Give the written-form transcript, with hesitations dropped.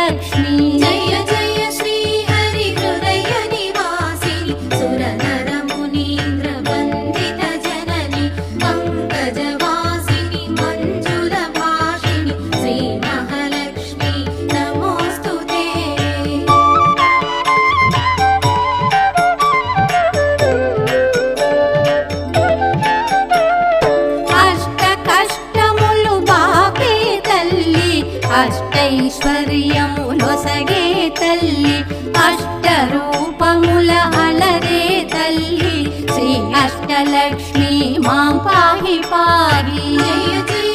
लक्ष्मी जय जय श्री हरि हृदय निवासिनि सुरनर मुनीन्द्र वन्दित जननि पंकजवासिनि मंजुल भाषिणि श्री महालक्ष्मी नमोस्तुते। अष्ट कष्टमुलु बापे तल्ली अष्टैश्वर्यमुलొసగే तल्ली अष्टरूपमुल अलरे तल्ली श्री अष्टलक्ष्मी मां पाहि पाहि। जय जय